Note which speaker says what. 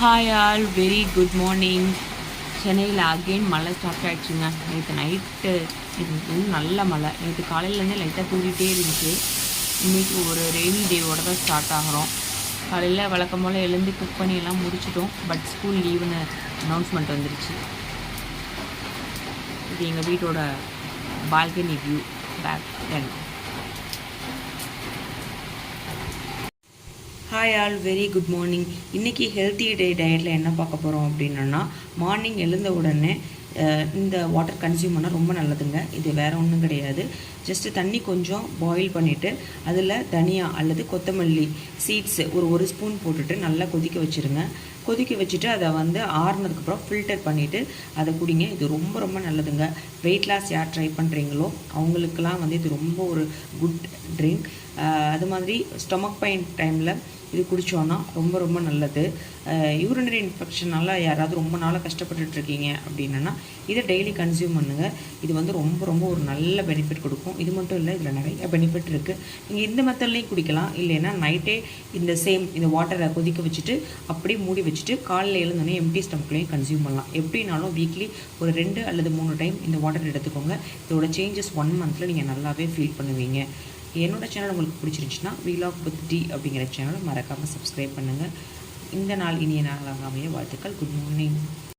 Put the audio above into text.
Speaker 1: Hi all very good morning. சென்னையில் again மழை start ஆகிடுச்சுங்க. நேற்று நைட்டு இது நல்ல மழை. நேற்று காலையிலேருந்தே லைட்டாக தூரிகிட்டே இருந்துச்சு. இன்றைக்கி ஒரு ரெய்னி டேவோட தான் ஸ்டார்ட் ஆகிறோம். காலையில் வழக்கம் போல் எழுந்து குக் பண்ணி எல்லாம் முடிச்சிட்டோம். பட் ஸ்கூல் லீவுன்னு அனௌன்ஸ்மெண்ட் வந்துருச்சு. இது எங்கள் வீட்டோட balcony view back then. Hi all very good morning. இன்றைக்கி ஹெல்த்தி டயட்டில் என்ன பார்க்க போகிறோம் அப்படின்னா, மார்னிங் எழுந்த உடனே இந்த வாட்டர் கன்சியூம் பண்ணால் ரொம்ப நல்லதுங்க. இது வேறு ஒன்றும் கிடையாது. ஜஸ்ட்டு தண்ணி கொஞ்சம் பாயில் பண்ணிவிட்டு அதில் தனியா அல்லது கொத்தமல்லி சீட்ஸு ஒரு ஸ்பூன் போட்டுட்டு நல்லா கொதிக்க வச்சுருங்க. கொதிக்க வச்சுட்டு அதை ஆறுனதுக்கப்புறம் ஃபில்டர் பண்ணிவிட்டு அதை குடிங்க. இது ரொம்ப ரொம்ப நல்லதுங்க. வெயிட் லாஸ் யார் ட்ரை பண்ணுறீங்களோ அவங்களுக்கெல்லாம் இது ரொம்ப ஒரு குட் ட்ரிங்க். அது மாதிரி ஸ்டொமக் பெயின் டைமில் இது குடித்தோன்னா ரொம்ப ரொம்ப நல்லது. யூரினரி இன்ஃபெக்ஷனால் யாராவது ரொம்ப நாளாக கஷ்டப்பட்டுட்ருக்கீங்க அப்படின்னா இதை டெய்லி கன்சியூம் பண்ணுங்கள். இது ரொம்ப ரொம்ப ஒரு நல்ல பெனிஃபிட் கொடுக்கும். இது மட்டும் இல்லை, இதில் நிறைய பெனிஃபிட் இருக்குது. நீங்கள் இந்த மெத்தட்லேயும் குடிக்கலாம். இல்லைன்னா நைட்டே இந்த வாட்டரை கொதிக்க வச்சுட்டு அப்படியே மூடி வச்சுட்டு காலையில் எழுந்தோடனே எம்டி ஸ்டமக்லேயும் கன்சியூம் பண்ணலாம். எப்படினாலும் வீக்லி ஒரு 2 அல்லது 3 டைம் இந்த வாட்டர் எடுத்துக்கோங்க. இதோட சேஞ்சஸ் 1 மந்தில் நீங்கள் நல்லாவே ஃபீல் பண்ணுவீங்க. என்னோட சேனல் உங்களுக்கு பிடிச்சிருந்துச்சுன்னா வீலாக் வித் டி அப்படிங்கிற சேனலை மறக்காமல் சப்ஸ்கிரைப் பண்ணுங்கள். இந்த நாள் இனிய நாளாக அமைய வாழ்த்துக்கள். Good morning.